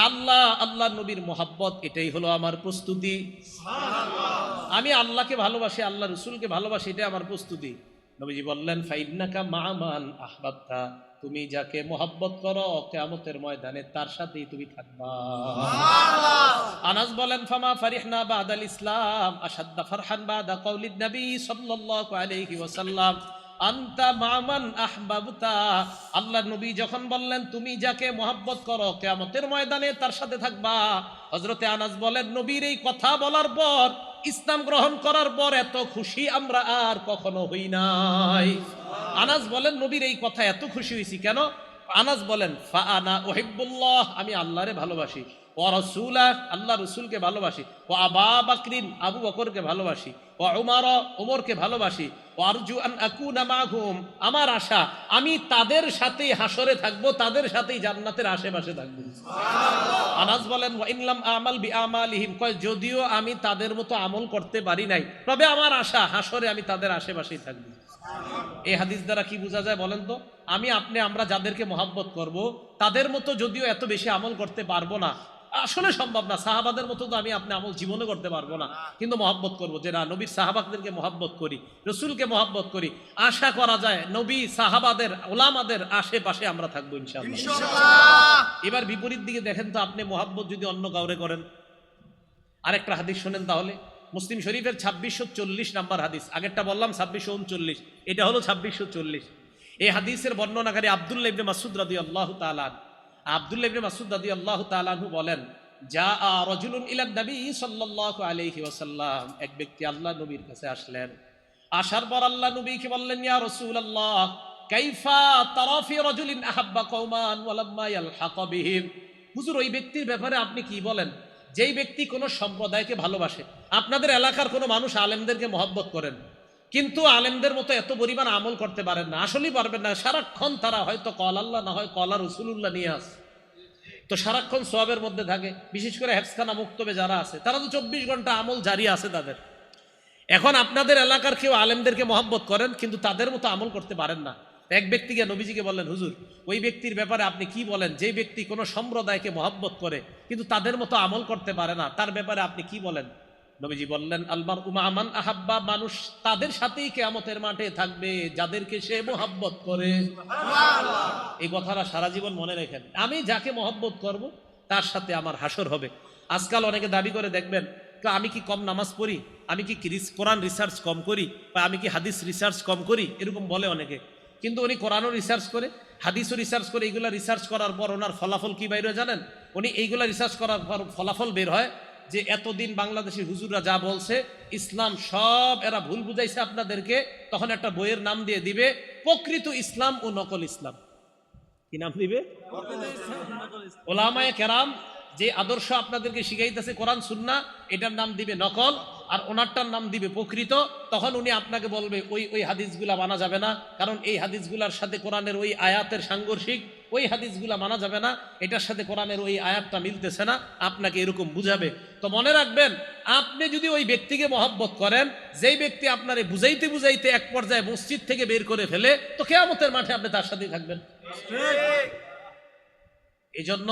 আল্লাহ নবীর মোহাব্বত, এটাই হলো আমার প্রস্তুতি। সুবহানাল্লাহ, আমি আল্লাহকে ভালোবাসি, আল্লাহ রাসূলকে ভালোবাসি, এটা আমার প্রস্তুতি। নবীজি বললেন, ফাইন্নাকা মা'মান আহবাবতা, তুমি যাকে মোহাব্বত করো কিয়ামতের ময়দানে তার সাথেই তুমি থাকবা। সুবহানাল্লাহ। আনাস বলেন, ফামা ফারিহনা বাদাল ইসলাম আশাদ্দা ফারহান বাদা কাউলিন নবী সাল্লাল্লাহু আলাইহি ওয়াসাল্লাম আনতা মা'মান আহবাবতা। আল্লাহ নবী যখন বললেন তুমি যাকে মোহাব্বত করো কিয়ামতের ময়দানে তার সাথে থাকবা, হযরতে আনাস বলেন, নবীর এই কথা বলার পর, ইসলাম গ্রহণ করার পর এত খুশি আমরা আর কখনো হই নাই। আনাস বলেন, নবীর এই কথা এত খুশি হইছি কেন? আনাস বলেন, ফা আনা উহিব্বুল্লাহ, আমি আল্লাহরে ভালোবাসি, ওয়া রাসূলাহ, আল্লাহ রাসূলকে ভালোবাসি, ওয়া আবা বকরিন, আবু বকরকে ভালোবাসি, ওয়া উমর, উমরকে ভালোবাসি, ওয়া আরজু আন আকুনা মাহুম, আমার আশা আমি তাদের সাথেই হাসরে থাকবো, তাদের সাথেই জান্নাতের আশেপাশে থাকবো। সুবহানাল্লাহ। আনাস বলেন, ওয়া ইনলাম আমাল বিআমালিহিম, কয় যদিও আমি তাদের মতো আমল করতে পারি নাই, তবে আমার আশা হাসরে আমি তাদের আশেপাশেই থাকবো। এই হাদিস দ্বারা কি বোঝা যায় বলেন তো? আমরা যাদেরকে মহব্বত করব, তাদের মতো যদিও এত বেশি আমল করতে পারবো না, আসলে সম্ভব না, সাহাবাদের মতো তো আপনি আমল জীবনে করতে পারবো না, কিন্তু মহব্বত করবো, যে না নবীর সাহাবাদেরকে মহব্বত করি, রসুলকে মহব্বত করি, আশা করা যায় নবী সাহাবাদের ওলামাদের আশেপাশে আমরা থাকবো ইনশাআল্লাহ। এবার বিপরীত দিকে দেখেন তো, আপনি মহব্বত যদি অন্য কাউরে করেন। আরেকটা হাদিস শোনেন তাহলে, মুসলিম শরীফের 2640 নম্বর হাদিস, আগেরটা বললাম 2639, এটা হলো 2640। এই হাদিসের বর্ণনাকারী আব্দুল্লাহ ইবনে মাসউদ রাদিয়াল্লাহু তাআলা, আব্দুল্লাহ ইবনে মাসউদ রাদিয়াল্লাহু তাআলা আনহু বলেন, জাআ রাজুলুন ইলা নবী সাল্লাল্লাহু আলাইহি ওয়াসাল্লাম, এক ব্যক্তি আল্লাহ নবীর কাছে আসলেন। আসার পর আল্লাহ নবীকে বললেন, ইয়া রাসূলুল্লাহ কাইফা তারা ফি রাজুলিন আহাব্বা কওমান ওয়া লাম্মা ইয়ালহাক বিহিম, হুজুর ওই ব্যক্তির ব্যাপারে আপনি কি বলেন, যেই ব্যক্তি কোনো সম্প্রদায়কে ভালোবাসে। আপনাদের এলাকার কোনো মানুষ আলেমদেরকে মহব্বত করেন, কিন্তু আলেমদের মতো এত পরিমাণ আমল করতে পারেন না, আসলেই পারবেন না, সারাক্ষণ তারা হয়তো কল আল্লাহ না হয় কলা রসুলুল্লাহ নিয়ে আসে, তো সারাক্ষণ সওয়াবের মধ্যে থাকে। বিশেষ করে হেফসখানা মুক্তবে যারা আছে, তারা তো 24 ঘন্টা আমল জারি আছে তাদের। এখন আপনাদের এলাকার কেউ আলেমদেরকে মহব্বত করেন, কিন্তু তাদের মতো আমল করতে পারেন না। এক ব্যক্তিকে নবীজিকে বললেন, হুজুর ওই ব্যক্তির ব্যাপারে আপনি কি বলেন, যে ব্যক্তি কোনো সম্প্রদায়কে মহব্বত করে কিন্তু তাদের মতো আমল করতে পারে না, তার ব্যাপারে আপনি কি বলেন? নবীজি বললেন আলমার উমা আমান আহাব্বা, মানুষ তাদের সাথেই কিয়ামতের মাঠে থাকবে যাদেরকে সে মহব্বত করে। এই কথাটা সারা জীবন মনে রাখেন, আমি যাকে মহব্বত করব তার সাথে আমার হাসর হবে। আজকাল অনেকে দাবি করে দেখবেন আমি কি কম নামাজ পড়ি, আমি কি কোরআন রিসার্চ কম করি, বা আমি কি হাদিস রিসার্চ কম করি, এরকম বলে অনেকে। কিন্তু উনি কোরআনও রিসার্চ করে, হাদিসও রিসার্চ করে। এইগুলা রিসার্চ করার পর ওনার ফলাফল কি বাইরে জানেন? উনি এইগুলা রিসার্চ করার পর ফলাফল বের হয় যে এতদিন বাংলাদেশের হুজুররা যা বলছে ইসলাম সব এরা ভুল বুঝাইছে আপনাদেরকে। তখন একটা বইয়ের নাম দিয়ে দিবে প্রকৃত ইসলাম ও নকল ইসলাম। কি নাম দিবে? ওলামায়ে কেরাম যে আদর্শ আপনাদেরকে শিখাইতেছে কোরআন সুন্নাহ, এটার নাম দিবে নকল, আর ওনারটার নাম দিবে প্রকৃত। তখন উনি আপনাকে বলবে ওই হাদিসগুলা মানা যাবে না, কারণ এই হাদিসগুলার সাথে কোরআনের ওই আয়াতের সাংঘর্ষিক, ওই হাদিসগুলা মানা যাবে না, এটার সাথে কোরআনের ওই আয়াতটা মিলতেছে না, আপনাকে এরকম বুঝাবে। তো মনে রাখবেন, আপনি যদি ওই ব্যক্তিকে মহব্বত করেন, যেই ব্যক্তি আপনারে বুঝাইতে বুঝাইতে এক পর্যায়ে মসজিদ থেকে বের করে ফেলে, তো কিয়ামতের মাঠে আপনি তার সাথেই থাকবেন। এই জন্য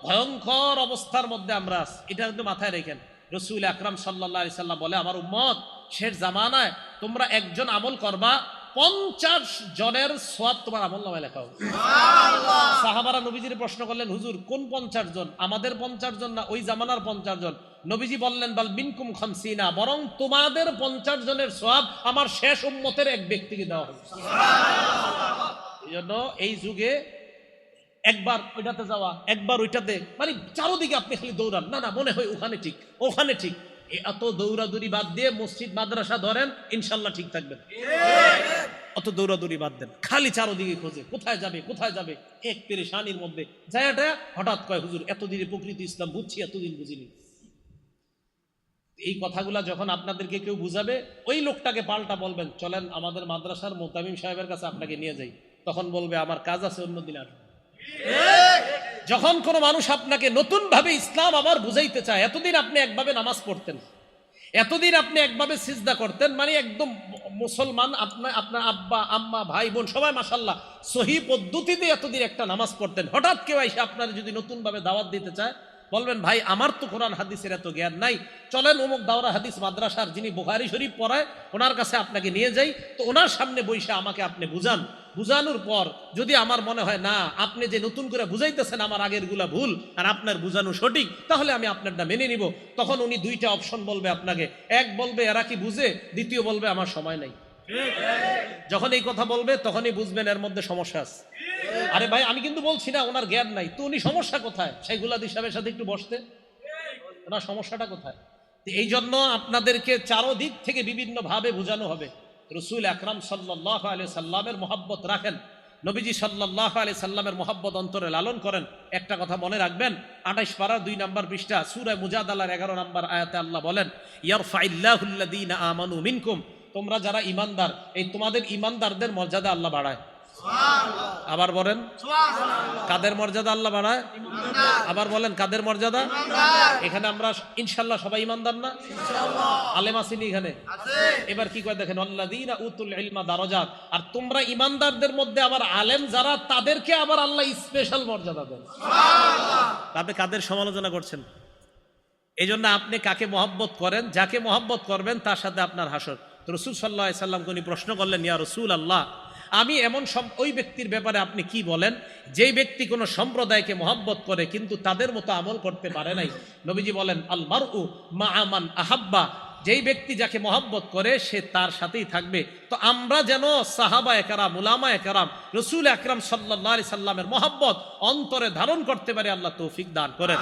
ভয়ঙ্কর অবস্থার মধ্যে আমরা আছি, এটা কিন্তু মাথায় রেখেন। রাসূল আকরাম সাল্লাল্লাহু আলাইহি সাল্লাম বলে, আমার উম্মত শেষ জামানায় তোমরা একজন আমল করবা, 50 জনের সওয়াব তোমার আমলনামায় লেখা হবে। সুবহানাল্লাহ। সাহাবারা নবীজির প্রশ্ন করলেন, হুজুর কোন 50 জন? আমাদের 50 জন না ওই জামানার 50 জন? নবীজি বললেন, বাল মিনকুম 50, বরং তোমাদের 50 জনের সওয়াব আমার শেষ উম্মতের এক ব্যক্তিকে দেওয়া হবে। সুবহানাল্লাহ। এই জন্য এই যুগে একবার ওইটাতে যাওয়া, একবার ওইটাতে, মানে চারোদিকে আপনি খালি দৌড়ান, না মনে হয় ওখানে ঠিক, ওখানে ঠিক। এত দৌড়াদৌড়ি বাদ দিয়ে মসজিদ মাদ্রাসা ধরেন, ইনশাল্লাহ ঠিক থাকবেন। অত দৌড়াদৌড়ি বাদ দেন, খালি চারোদিকে খোঁজে কোথায় যাবে কোথায় যাবে, এক পেরেশানির মধ্যে যায়াটা হঠাৎ কয়, হুজুর এতদিনে প্রকৃত ইসলাম বুঝছি, এতদিন বুঝিনি। এই কথাগুলা যখন আপনাদেরকে কেউ বুঝাবে, ওই লোকটাকে পাল্টা বলবেন, চলেন আমাদের মাদ্রাসার মোতামিম সাহেবের কাছে আপনাকে নিয়ে যাই। তখন বলবে, আমার কাজ আছে, অন্যদিন আসবে। যখন কোনো মানুষ আপনাকে নতুন ভাবে ইসলাম আবার বুঝাইতে চায়, এতদিন আপনি একভাবে নামাজ পড়তেন, এতদিন আপনি একভাবে সিজদা করতেন, মানে একদম মুসলমান, আপনার আব্বা আম্মা ভাই বোন সবাই মাশাআল্লাহ সহি পদ্ধতিতে এতদিন একটা নামাজ পড়তেন। হঠাৎ কেউ এসে আপনার যদি নতুন ভাবে দাওয়াত দিতে চায়, বলবেন, ভাই আমার তো কোরআন হাদিসের এত জ্ঞান নাই, চলেন অমুক দাওরা হাদিস মাদ্রাসার যিনি বুখারী শরীফ পড়ায় ওনার কাছে আপনাকে নিয়ে যাই। তো ওনার সামনে বসে আমাকে আপনি বুঝান, বুঝানোর পর যদি আমার মনে হয় না আপনি যে নতুন করে বুঝাইতেছেন আমার আগের গুলা ভুল আর আপনার বুঝানো সঠিক, তাহলে আমি আপনারটা মেনে নিব। তখন উনি দুইটা অপশন বলবে আপনাকে, এক বলবে এরা কি বুঝে, দ্বিতীয় বলবে আমার সময় নাই। যখন এই কথা বলবে তখনই বুঝবেন এর মধ্যে সমস্যা আছে। আরে ভাই আমি কিন্তু বলছি না ওনার জ্ঞান নাই, তো উনি সমস্যা কোথায়? শাইখুল সাহেবের সাথে একটু বসতে, ওনার সমস্যাটা কোথায়? এই জন্য আপনাদেরকে চারোদিক থেকে বিভিন্ন ভাবে বোঝানো হবে। রাসূল আকরাম সাল্লাল্লাহু আলাইহি সাল্লামের মহব্বত রাখেন, নবীজি সাল্লাল্লাহু আলাইহি সাল্লামের মহব্বত অন্তরে লালন করেন। একটা কথা মনে রাখবেন, 28 পারা 2 নম্বর পৃষ্ঠা সূরা মুজাদালার 11 নম্বর আয়াতে আল্লাহ বলেন, ইয়ারফাইল্লাহুল্লাযীনা আমানু মিনকুম, তোমরা যারা ঈমানদার, এই তোমাদের ঈমানদারদের মর্যাদা আল্লাহ বাড়ায়। সুবহানাল্লাহ। আবার বলেন সুবহানাল্লাহ। কাদের মর্যাদা আল্লাহ বাড়ায়? ঈমানদার। আবার বলেন কাদের মর্যাদা? ঈমানদার। এখানে আমরা ইনশাআল্লাহ সবাই ঈমানদার না? ইনশাআল্লাহ। আলেম আছেন এখানে? আছে। এবার কি কয় দেখেন, আল্লাযীনা উতুল ইলমা দারাজাত, আর তোমরা ঈমানদারদের মধ্যে আবার আলেম যারা, তাদেরকে আবার আল্লাহ স্পেশাল মর্যাদা দেন। সুবহানাল্লাহ। আপনি কাদের সমালোচনা করছেন? এই জন্য আপনি কাকে মহব্বত করেন, যাকে মহব্বত করবেন তার সাথে আপনার হাসর। তো রাসূল সাল্লাল্লাহু আলাইহি সাল্লামকে উনি প্রশ্ন করলেন, ইয়া রাসূলুল্লাহ, আমি এমন ওই ব্যক্তির ব্যাপারে আপনি কি বলেন যেই ব্যক্তি কোনো সম্প্রদায়কে মহব্বত করে কিন্তু তাদের মতো আমল করতে পারে নাই? নবীজি বলেন, আল মারউ মা'a মান আহাব্বা, যেই ব্যক্তি যাকে মহব্বত করে সে তার সাথেই থাকবে। তো আমরা যেন সাহাবায়ে কেরাম, উলামায়ে কেরাম, রাসূল আকরাম সাল্লাল্লাহু আলাইহি সাল্লামের মহব্বত অন্তরে ধারণ করতে পারি, আল্লাহ তৌফিক দান করেন।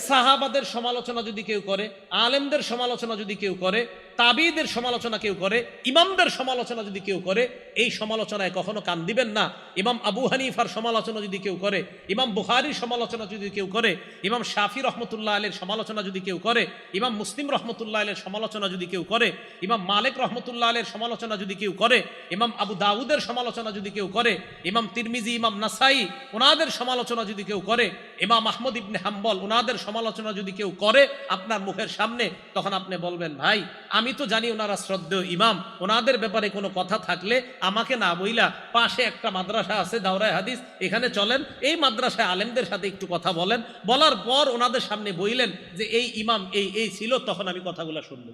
সাহাবাদের সমালোচনা যদি কেউ করে, আলেমদের সমালোচনা যদি কেউ করে, তাবিদের সমালোচনা কেউ করে, ইমামদের সমালোচনা যদি কেউ করে, এই সমালোচনায় কখনো কান দিবেন না। ইমাম আবু হানিফার সমালোচনা যদি কেউ করে, ইমাম বুখারীর সমালোচনা যদি কেউ করে, ইমাম শাফি রহমতুল্লাহ আলাইহির সমালোচনা যদি কেউ করে, ইমাম মুসলিম রহমতুল্লাহ আলাইহির সমালোচনা যদি কেউ করে, ইমাম মালিক রহমতুল্লাহ আলাইহির সমালোচনা যদি কেউ করে, ইমাম আবু দাউদের সমালোচনা যদি কেউ করে, ইমাম তিরমিজি, ইমাম নাসাই ওনাদের সমালোচনা যদি কেউ করে, ইমাম আহমদ ইবনে হাম্বল, ওনাদের সমালোচনা যদি কেউ করে আপনার মুখের সামনে, তখন আপনি বলবেন, ভাই আমি তো জানি ওনারা শ্রদ্ধেয় ইমাম, ওনাদের ব্যাপারে কোনো কথা থাকলে আমাকে না বইলা পাশে একটা মাদ্রাসা আছে দাওরায়ে হাদিস, এখানে চলেন, এই মাদ্রাসায় আলেমদের সাথে একটু কথা বলেন, বলার পর ওনাদের সামনে বইলেন যে এই ইমাম এই এই ছিল, তখন আমি কথাগুলো শুনব।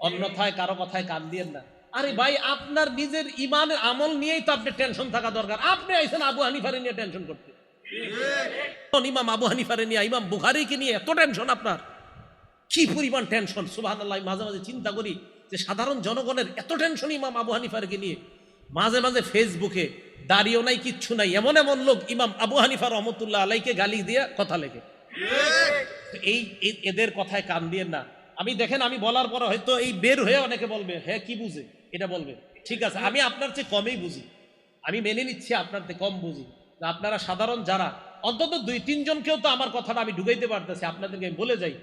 অন্যথায় কারো কথায় কান দিয়েন না। আরে ভাই, আপনার নিজের ইমানের আমল নিয়েই তো আপনি টেনশন থাকা দরকার। আপনি আইছেন আবু হানিফারে নিয়ে টেনশন করতে, ইমাম আবু হানিফারে নিয়ে, ইমাম বুখারীকে নিয়ে এত টেনশন আপনার? কি পরিমাণ টেনশন! সুবহানাল্লাহ, মাঝে মাঝে চিন্তা করি যে সাধারণ জনগণের এত টেনশন ইমাম আবু হানিফারকে নিয়ে। মাঝে মাঝে ফেসবুকে দাঁড়িয়েও নাই, কিচ্ছু নাই, এমন এমন লোক ইমাম আবু হানিফা রহমতুল্লাহ আলাইকে গালি দিয়ে কথা লেখে। এই এদের কথায় কান দিয়েন না। আমি দেখেন, আমি বলার পরে হয়তো এই বের হয়ে অনেকে বলবে, হ্যাঁ কি বুঝে এটা বলবে, ঠিক আছে, আমি আপনার চেয়ে কমেই বুঝি, আমি মেনে নিচ্ছি আপনার চেয়ে কম বুঝি। আপনারা সাধারণ যারা, অন্তত 2-3 জনকেও তো আমার কথাটা আমি ঢুকাইতে পারতেছি, আপনাদেরকে আমি বলে যাই,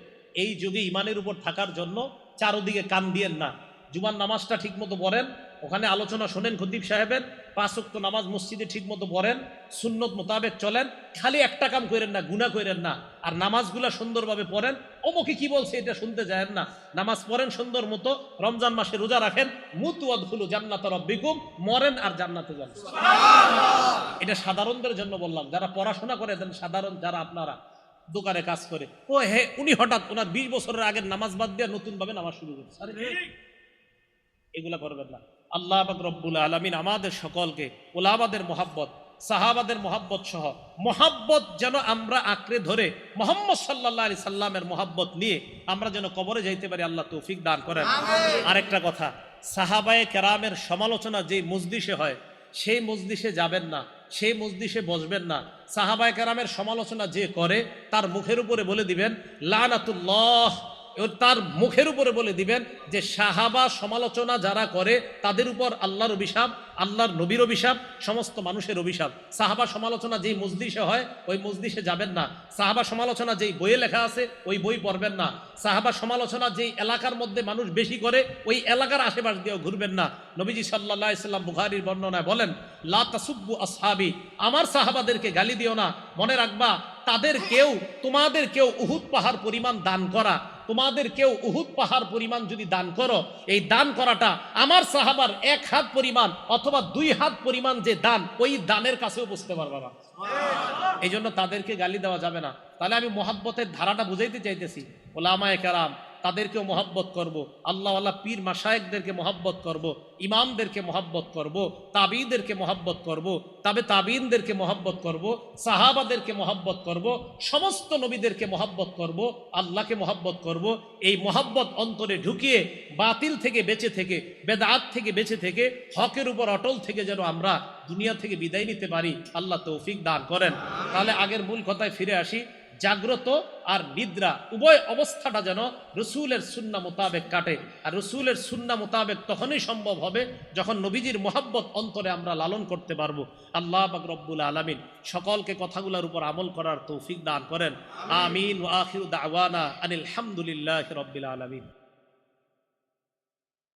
এই যুগে ইমানের উপর থাকার জন্য চারোদিকে কান দিয়েন না। জুমার নামাজটা ঠিক মতো পড়েন, ওখানে আলোচনা শোনেন খতিব সাহেবের, 5 ওয়াক্ত নামাজ মসজিদে ঠিক মতো পড়েন, সুন্নত মোতাবেক চলেন, খালি একটা কাম করেন না, গুনাহ করেন না, আর নামাজগুলা সুন্দরভাবে পড়েন। অমুকে কি বলছে এটা শুনতে যায়েন না, নামাজ পড়েন সুন্দর মতো, রমজান মাসে রোজা রাখেন, মুতু আদখুলু জান্নাতা রাব্বিকুম, মরেন আর জান্নাতে যান। এটা সাধারণদের জন্য বললাম, যারা পড়াশোনা করে দেন, সাধারণ যারা আপনারা দোকানে কাজ করে, ও হে উনি হঠাৎ ওনার 20 বছরের আগের নামাজ বাদ দিয়ে নতুন ভাবে নামাজ শুরু করছে, এগুলা করবেন না। আল্লাহ পাক রব্বুল আলামিন আমাদের সকলকে ওলামাদের মহাব্বত, সাহাবাদের মহাব্বত সহ মহাব্বত যেন আমরা আঁকড়ে ধরে মুহাম্মদ সাল্লাল্লাহু আলাইহি সাল্লামের মহাব্বত নিয়ে আমরা যেন কবরে যাইতে পারি, আল্লাহ তৌফিক দান করেন। আরেকটা কথা, সাহাবায়ে কেরামের সমালোচনা যে মজলিসে হয় সেই মজলিসে যাবেন না, সেই মজলিসে বসবেন না। সাহাবায়ে কেরামের সমালোচনা যে করে তার মুখের উপরে বলে দিবেন লানাতুল্লাহ, তার মুখের উপরে বলে দিবেন যে সাহাবা সমালোচনা যারা করে তাদের উপর আল্লাহর অভিশাপ, আল্লাহর নবীর অভিশাপ, সমস্ত মানুষের অভিশাপ। সাহাবা সমালোচনা যেই মজলিসে হয় ওই মজলিসে যাবেন না। সাহাবা সমালোচনা যেই বইয়ে লেখা আছে ওই বই পড়বেন না। সাহাবা সমালোচনা যেই এলাকার মধ্যে মানুষ বেশি করে ওই এলাকার আশেপাশ দিয়েও ঘুরবেন না। নবীজি সাল্লাল্লাহু আলাইহি সাল্লাম বুখারীর বর্ণনায় বলেন, লা তাসুব্বু আসহাবি, আমার সাহাবাদেরকে গালি দিও না। মনে রাখবা, তাদের কেউ তোমাদের কেউ উহুদ পাহাড় পরিমাণ দান করা, তোমাদের কেউ উহুদ পাহাড় পরিমাণ যদি দান করো, এই দান করাটা আমার সাহাবার 1 হাত পরিমাণ অথবা 2 হাত পরিমাণ যে দান, ওই দানের কাছেও বুঝতে পারবা না। এই জন্য তাদেরকে গালি দেওয়া যাবে না। তাহলে আমি মহাব্বতের ধারাটা বুঝাইতে চাইতেছি, ওলামায়ে কেরাম তাদেরকেও মহাব্বত করব, আল্লাহওয়ালা পীর মাশায়েখদেরকে মহাব্বত করব, ইমামদেরকে মহাব্বত করব, তাবিঈদেরকে মহাব্বত করব, তবে তাবিঈনদেরকে মহাব্বত করব, সাহাবাদেরকে মহাব্বত করব, সমস্ত নবীদেরকে মহাব্বত করব, আল্লাহকে মহাব্বত করব। এই মহাব্বত অন্তরে ঢুকিয়ে বাতিল থেকে বেঁচে থেকে, বেদাত থেকে বেঁচে থেকে, হকের উপর অটল থেকে যেন আমরা দুনিয়া থেকে বিদায় নিতে পারি, আল্লাহ তৌফিক দান করেন। তাহলে আগের মূল কথায় ফিরে আসি, জাগ্রত আর নিদ্রা উভয় অবস্থাটা যেন রসুলের সুন্নাহ মোতাবেক কাটে। আর রসুলের সুন্নাহ মোতাবেক তখনই সম্ভব হবে যখন নবীজির মোহাব্বত অন্তরে আমরা লালন করতে পারবো। আল্লাহ পাক রব্বুল আলামিন সকলকে কথাগুলোর উপর আমল করার তৌফিক দান করেন। আমিন। ওয়া আখিরু দাওয়ানা আনিল হামদুলিল্লাহি রাব্বিল আলামিন।